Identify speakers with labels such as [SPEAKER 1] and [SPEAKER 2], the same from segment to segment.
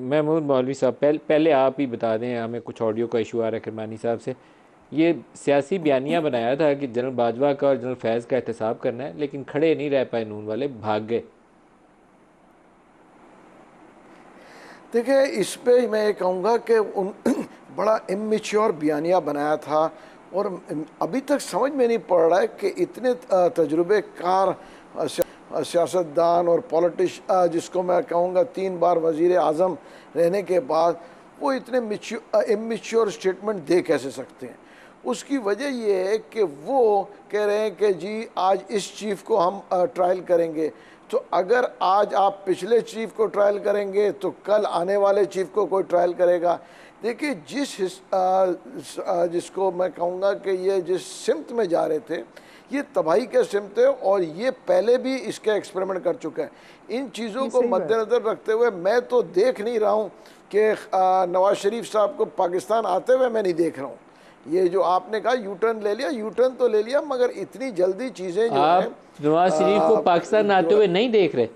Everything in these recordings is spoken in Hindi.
[SPEAKER 1] महमूद मौलवी साहब, पहले आप ही बता दें, हमें कुछ ऑडियो का इशू आ रहा है किरमानी साहब से। ये सियासी बयानिया बनाया था कि जनरल बाजवा का और जनरल फैज़ का एहतसाब करना है, लेकिन खड़े नहीं रह पाए, नून वाले भाग गए।
[SPEAKER 2] देखिए, इस पे मैं ये कहूँगा कि उन बड़ा इमेच्योर बयानिया बनाया था, और अभी तक समझ में नहीं पड़ रहा है कि इतने तजुर्बेकार सियासतदान और पॉलिटिश जिसको मैं कहूँगा 3 बार वज़ीर आज़म रहने के बाद वो इतने इमेच्योर स्टेटमेंट दे कैसे सकते हैं। उसकी वजह ये है कि वो कह रहे हैं कि जी आज इस चीफ़ को हम ट्रायल करेंगे, तो अगर आज आप पिछले चीफ को ट्रायल करेंगे तो कल आने वाले चीफ को कोई ट्रायल करेगा। देखिए, जिसको मैं कहूँगा कि ये जिस सिमत में जा रहे थे, ये तबाही के सिमत है, और ये पहले भी इसके एक्सपेरिमेंट कर चुका है। इन चीज़ों को मद्देनज़र रखते हुए मैं तो देख नहीं रहा हूँ कि नवाज़ शरीफ साहब को पाकिस्तान आते हुए मैं नहीं देख रहा हूँ। ये जो आपने कहा यू टर्न ले लिया, यू टर्न तो ले लिया, मगर इतनी जल्दी चीज़ें जो हैं
[SPEAKER 1] आप नवाज शरीफ को पाकिस्तान आते हुए नहीं देख रहे?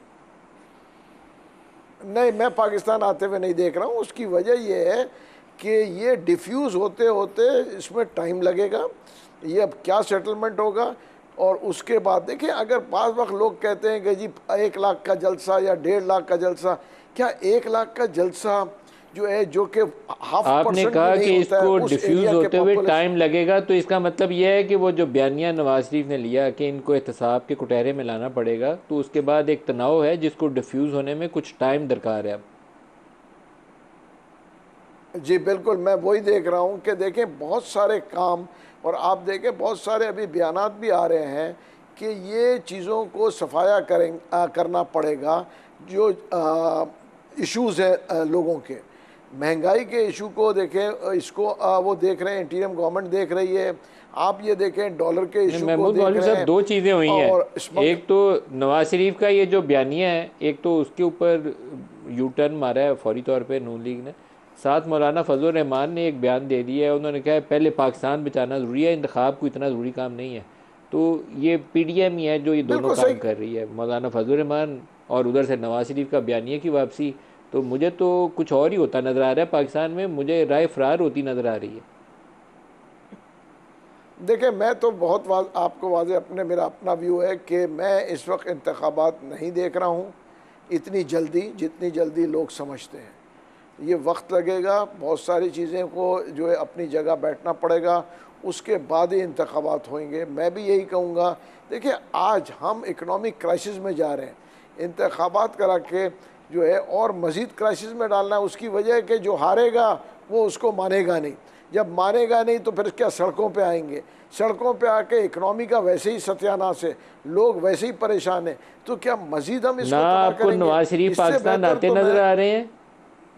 [SPEAKER 2] नहीं, मैं पाकिस्तान आते हुए नहीं देख रहा हूँ। उसकी वजह यह है कि ये डिफ्यूज़ होते होते इसमें टाइम लगेगा। ये अब क्या सेटलमेंट होगा, और उसके बाद देखिए, अगर पास वक्त लोग कहते हैं कि जी 1 लाख का जलसा या 1.5 लाख का जलसा, क्या 1 लाख का जलसा जो है, जो कि
[SPEAKER 1] आपने
[SPEAKER 2] 0.5% भी
[SPEAKER 1] कहा
[SPEAKER 2] नहीं
[SPEAKER 1] कि
[SPEAKER 2] होता है
[SPEAKER 1] इसको
[SPEAKER 2] उस
[SPEAKER 1] डिफ्यूज़
[SPEAKER 2] एरिया के
[SPEAKER 1] होते हुए
[SPEAKER 2] पॉपुलेशन।
[SPEAKER 1] टाइम लगेगा, तो इसका मतलब यह है कि वो जो बयानिया नवाज शरीफ ने लिया कि इनको एहतसाब के कुटहरे में लाना पड़ेगा, तो उसके बाद एक तनाव है जिसको डिफ्यूज़ होने में कुछ टाइम दरकार है अब।
[SPEAKER 2] जी बिल्कुल, मैं वही देख रहा हूँ कि देखें बहुत सारे काम, और आप देखें बहुत सारे अभी बयानात भी आ रहे हैं कि ये चीज़ों को सफाया करना पड़ेगा। जो इश्यूज़ हैं लोगों के, महंगाई के इशू को देखें, इसको वो देख रहे हैं, इंटीरियम गवर्नमेंट देख रही है। आप ये देखें डॉलर के
[SPEAKER 1] नहीं,
[SPEAKER 2] इशू को
[SPEAKER 1] महमूद
[SPEAKER 2] देख
[SPEAKER 1] मौलवी
[SPEAKER 2] रहे
[SPEAKER 1] साहब,
[SPEAKER 2] हैं,
[SPEAKER 1] दो चीज़ें हुई हैं।
[SPEAKER 2] और
[SPEAKER 1] एक तो नवाज शरीफ का ये जो बयानिया है, एक तो उसके ऊपर यू टर्न मारा है फौरी तौर पे नून लीग ने। साथ मौलाना फजल रहमान ने एक बयान दे दिया है, उन्होंने कहा है पहले पाकिस्तान बचाना ज़रूरी है, इंतखाब को इतना ज़रूरी काम नहीं है। तो ये पीडीएम ही है जो ये दोनों
[SPEAKER 2] बिल्कुल
[SPEAKER 1] काम
[SPEAKER 2] सही।
[SPEAKER 1] कर रही है, मौलाना फजल रहमान और उधर से नवाज शरीफ का बयानिया की वापसी। तो मुझे तो कुछ और ही होता नज़र आ रहा है पाकिस्तान में, मुझे राय फरार होती नज़र आ रही है।
[SPEAKER 2] देखिए, मैं तो बहुत आपको वाज़े अपने मेरा अपना व्यू है कि मैं इस वक्त इंतखाबात नहीं देख रहा हूँ इतनी जल्दी, जितनी जल्दी लोग समझते हैं। ये वक्त लगेगा, बहुत सारी चीज़ें को जो है अपनी जगह बैठना पड़ेगा, उसके बाद ही इंतखाबात होंगे। मैं भी यही कहूँगा। देखिए, आज हम इकनॉमिक क्राइसिस में जा रहे हैं, इंतखाबात करा के जो है और मज़ीद क्राइसिस में डालना है। उसकी वजह है कि जो हारेगा वो उसको मानेगा नहीं, जब मानेगा नहीं तो फिर क्या सड़कों पे आएंगे, सड़कों पे आके इकनॉमी का वैसे ही सत्यानाश है, लोग वैसे ही परेशान हैं, तो क्या मज़ीद हम
[SPEAKER 1] ना
[SPEAKER 2] इसको तबाह
[SPEAKER 1] आपको
[SPEAKER 2] करेंगे?
[SPEAKER 1] नवाज शरीफ
[SPEAKER 2] इससे
[SPEAKER 1] पाकिस्तान
[SPEAKER 2] बेहतर
[SPEAKER 1] आते
[SPEAKER 2] तो
[SPEAKER 1] नज़र
[SPEAKER 2] मैं,
[SPEAKER 1] आ रहे हैं,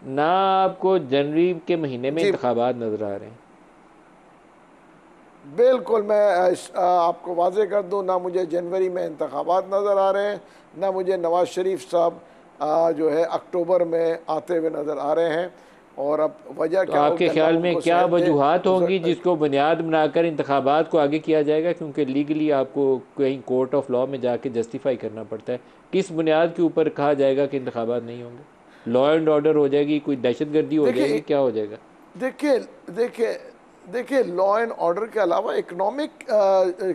[SPEAKER 1] ना आपको जनवरी के महीने में
[SPEAKER 2] जी
[SPEAKER 1] इंतखाबात नज़र आ रहे हैं।
[SPEAKER 2] बिल्कुल, मैं आपको वाज़े कर दूं, ना मुझे जनवरी में इंतखाबात नज़र आ रहे हैं, ना मुझे नवाज़ शरीफ साहब जो है अक्टूबर में आते हुए नज़र आ रहे हैं। और अब वजह
[SPEAKER 1] तो
[SPEAKER 2] क्या हो
[SPEAKER 1] आपके
[SPEAKER 2] कि अल्लाह
[SPEAKER 1] ख्याल में
[SPEAKER 2] उनको
[SPEAKER 1] क्या
[SPEAKER 2] सेहत दे।
[SPEAKER 1] वजूहात
[SPEAKER 2] हो
[SPEAKER 1] होंगी
[SPEAKER 2] सकता है
[SPEAKER 1] जिसको बुनियाद बनाकर इंतखाबात को आगे किया जाएगा, क्योंकि लीगली आपको कहीं कोर्ट ऑफ लॉ में जाके जस्टिफाई करना पड़ता है। किस बुनियाद के ऊपर कहा जाएगा कि इंतखाबात नहीं होंगे? लॉ एंड ऑर्डर हो जाएगी, कोई दहशत गर्दी हो जाएगी,
[SPEAKER 2] देखिए
[SPEAKER 1] क्या हो जाएगा?
[SPEAKER 2] देखिए देखिए देखिए लॉ एंड ऑर्डर के अलावा इकनॉमिक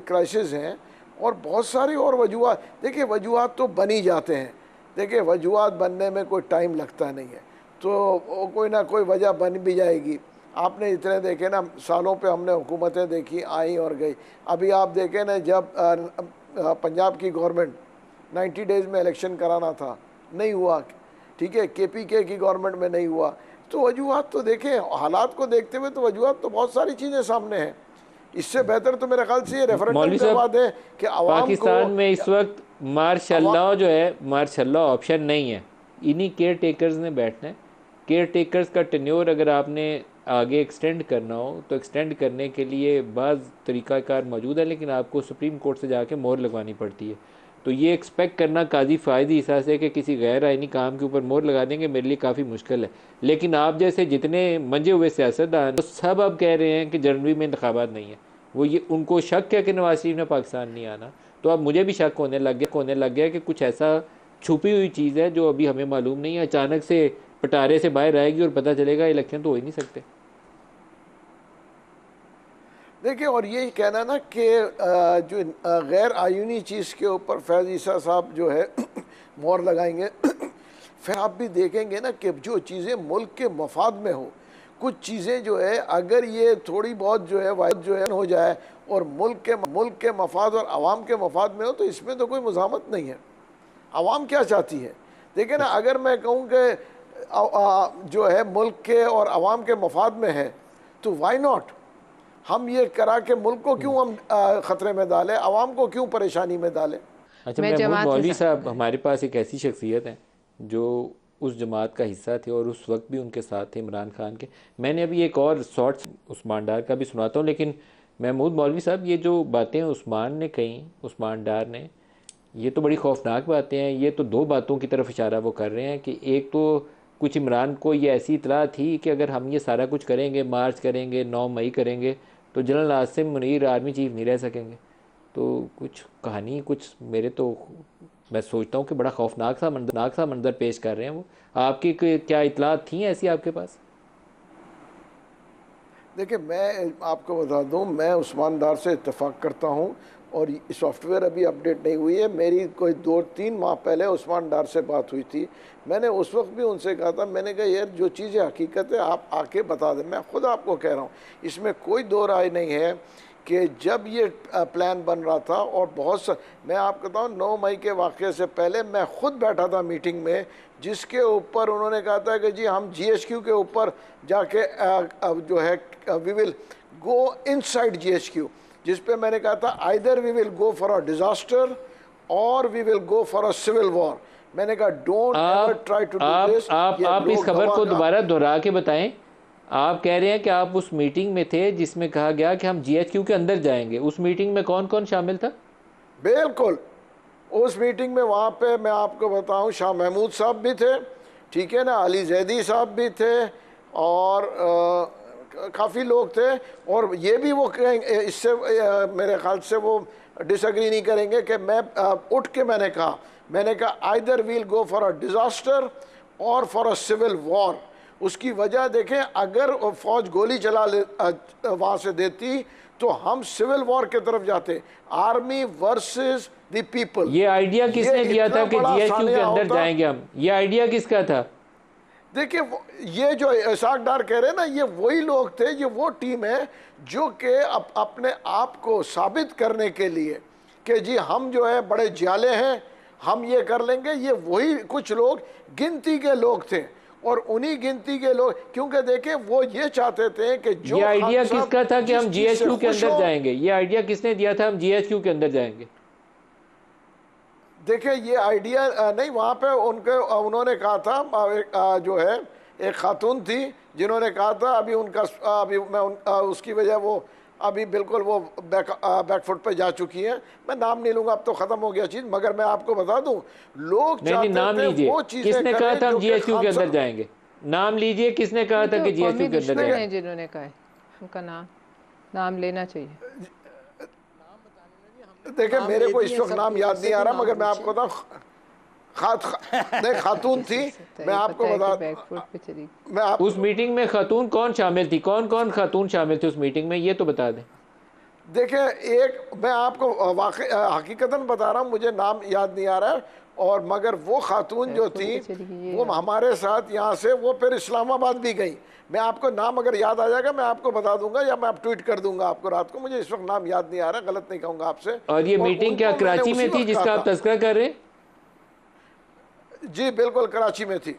[SPEAKER 2] क्राइसिस हैं, और बहुत सारी और वजूहत। देखिए, वजूहत तो बन ही जाते हैं। देखिए, वजूहत बनने में कोई टाइम लगता नहीं है, तो वो कोई ना कोई वजह बन भी जाएगी। आपने इतने देखे ना, सालों पे हमने हुकूमतें देखी, आई और गई। अभी आप देखें ना, जब पंजाब की गवर्नमेंट 90 डेज़ में इलेक्शन कराना था, नहीं हुआ। ठीक है, केपीके की गवर्नमेंट में नहीं हुआ। तो वजूहत तो देखें, हालात को देखते हुए तो वजूहत तो बहुत सारी चीज़ें सामने हैं। इससे बेहतर तो मेरे ख्याल से ये रेफरेंडम
[SPEAKER 1] मौलवी
[SPEAKER 2] करवा
[SPEAKER 1] साहब,
[SPEAKER 2] दें कि आवाम को,
[SPEAKER 1] पाकिस्तान में इस वक्त
[SPEAKER 2] आवाम,
[SPEAKER 1] मार्शल्लाह जो है, मार्शल्लाह ऑप्शन नहीं है। इन्हीं केयर टेकर्स ने बैठना है। केयर टेकर्स का टेन्योर अगर आपने आगे एक्सटेंड करना हो तो एक्सटेंड करने के लिए बाज़ तरीक़ाकार मौजूद है, लेकिन आपको सुप्रीम कोर्ट से जाके मोहर लगवानी पड़ती है। तो ये एक्सपेक्ट करना काजी फ़ायदी हिसाब से कि किसी गैर आइनी काम के ऊपर मोहर लगा देंगे, मेरे लिए काफ़ी मुश्किल है। लेकिन आप जैसे जितने मंजे हुए सियासतदान, तो सब अब कह रहे हैं कि जनवरी में इंतखाबात नहीं है। वो ये उनको शक है कि नवाज शरीफ ने पाकिस्तान नहीं आना। तो अब मुझे भी शक होने लग गया कि कुछ ऐसा छुपी हुई चीज़ है जो अभी हमें मालूम नहीं है। अचानक से पटारे से बाहर आएगी और पता चलेगा इलेक्शन तो हो ही नहीं सकते।
[SPEAKER 2] देखिए, और यही कहना ना कि जो गैर आयूनी चीज़ के ऊपर फैज़ ईसा साहब जो है मोहर लगाएंगे, फिर आप भी देखेंगे ना कि जो चीज़ें मुल्क के मफाद में हो, कुछ चीज़ें जो है अगर ये थोड़ी बहुत जो है वायद जो है हो जाए और मुल्क के मफाद और आवाम के मफाद में हो, तो इसमें तो कोई मज़ामत नहीं है। आवाम क्या चाहती है? देखिए ना, अगर मैं कहूँ कि जो है मुल्क के और आवाम के मफाद में है, तो वाई नॉट हम ये करा के मुल्क को क्यों हम ख़तरे में डालें, आवाम को क्यों परेशानी में डालें।
[SPEAKER 1] अच्छा,
[SPEAKER 3] मैं
[SPEAKER 1] महमूद
[SPEAKER 3] जमात
[SPEAKER 1] मौलवी
[SPEAKER 3] के
[SPEAKER 1] साहब हमारे पास एक ऐसी शख्सियत हैं जो उस जमात का हिस्सा थे और उस वक्त भी उनके साथ थे इमरान खान के। मैंने अभी एक और शॉर्ट्स उस्मान डार का भी सुनाता हूँ, लेकिन महमूद मौलवी साहब ये जो बातें उस्मान ने कही, उस्मान डार ने, ये तो बड़ी खौफनाक बातें हैं। ये तो दो बातों की तरफ इशारा वो कर रहे हैं कि एक तो कुछ इमरान को ये ऐसी इतला थी कि अगर हम ये सारा कुछ करेंगे, मार्च करेंगे, 9 मई करेंगे, तो general Asim Munir army chief नहीं रह सकेंगे। तो कुछ कहानी, कुछ मेरे तो मैं सोचता हूँ कि बड़ा खौफनाक सा मंजर पेश कर रहे हैं वो। आपकी क्या इतलात थी ऐसी आपके पास?
[SPEAKER 2] देखिए, मैं आपको बता दूं, मैं उस्मान डार से इत्तेफाक करता हूं और सॉफ्टवेयर अभी अपडेट नहीं हुई है। मेरी कोई 2-3 माह पहले उस्मान डार से बात हुई थी। मैंने उस वक्त भी उनसे कहा था, मैंने कहा यार जो चीज़ें हकीकत है आप आके बता दें। मैं खुद आपको कह रहा हूँ, इसमें कोई दो राय नहीं है कि जब ये प्लान बन रहा था और बहुत सा, मैं आपको बताऊँ 9 मई के वाक़े से पहले मैं खुद बैठा था मीटिंग में, जिसके ऊपर उन्होंने कहा था कि जी हम GHQ के ऊपर जाके जो है we will go inside GHQ, जिस पे मैंने कहा था either we will go for a disaster और we will go for a civil war. मैंने कहा don't ever try to do this.
[SPEAKER 1] आप इस खबर को दोबारा दोहरा के बताएं। आप कह रहे हैं कि आप उस मीटिंग में थे जिसमें कहा गया कि हम GHQ के अंदर जाएंगे। उस मीटिंग में कौन कौन शामिल था?
[SPEAKER 2] बिल्कुल, उस मीटिंग में वहाँ पे मैं आपको बताऊँ शाह महमूद साहब भी थे, ठीक है ना, अली जैदी साहब भी थे और काफ़ी लोग थे। और ये भी वो कहेंगे, इससे मेरे ख्याल से वो डिसएग्री नहीं करेंगे कि मैं उठ के मैंने कहा either we'll go for a disaster और फॉर अ सिविल वॉर। उसकी वजह देखें, अगर फ़ौज गोली चला ले वहाँ से देती तो हम सिविल वॉर की तरफ जाते, आर्मी वर्सेस द पीपल।
[SPEAKER 1] ये आइडिया किसने दिया था कि GHQ के अंदर जाएंगे हम? ये आइडिया किसका था?
[SPEAKER 2] देखिए, ये जो इसाक डार कह रहे हैं ना, ये वही लोग थे, ये वो टीम है जो कि अपने आप को साबित करने के लिए कि जी हम जो है बड़े जाले हैं, हम ये कर लेंगे, ये वही कुछ लोग गिनती के लोग थे। और उन्हीं गिनती के लोग, क्योंकि देखें वो ये चाहते थे कि जो
[SPEAKER 1] ये आइडिया किसका था कि हम GHQ के अंदर जाएंगे? ये आइडिया किसने दिया था हम GHQ के अंदर जाएंगे?
[SPEAKER 2] देखिए, ये आइडिया नहीं, वहाँ पे उन्होंने कहा था, जो है एक खातून थी जिन्होंने कहा था, अभी उनका अभी मैं उसकी वजह वो अभी बिल्कुल वो बैकफुट पे जा चुकी है, मैं नाम नहीं लूँगा, अब तो ख़त्म हो गया चीज़। मगर मैं आपको बता दूँ, लोग
[SPEAKER 1] नहीं, नाम लीजिए, किसने कहा था हम GHQ के अंदर जाएंगे? नाम लीजिए, किसने कहा था कि GHQ के अंदर जाएंगे?
[SPEAKER 3] जिन्होंने कहा है उनका नाम लेना चाहिए।
[SPEAKER 2] देखिए, मेरे को इस वक्त नाम याद नहीं आ रहा, मगर मैं आपको बताऊँ खातून थी। मैं आपको बता,
[SPEAKER 1] उस मीटिंग में खातून कौन शामिल थी? कौन कौन खातून शामिल थे उस मीटिंग में, ये तो बता दें।
[SPEAKER 2] देखिए, एक मैं आपको हकीकतन बता रहा हूँ, मुझे नाम याद नहीं आ रहा है, और मगर वो खातून जो थी वो हमारे साथ यहाँ से वो फिर इस्लामाबाद भी गई। मैं आपको नाम अगर याद आ जाएगा मैं आपको बता दूंगा, या मैं आप ट्वीट कर दूंगा आपको रात को। मुझे इस वक्त नाम याद नहीं आ रहा, गलत नहीं कहूँगा आपसे।
[SPEAKER 1] और ये मीटिंग क्या कराची में थी जिसका आप तज़किरा कर रहे हैं?
[SPEAKER 2] जी बिल्कुल, कराची में थी।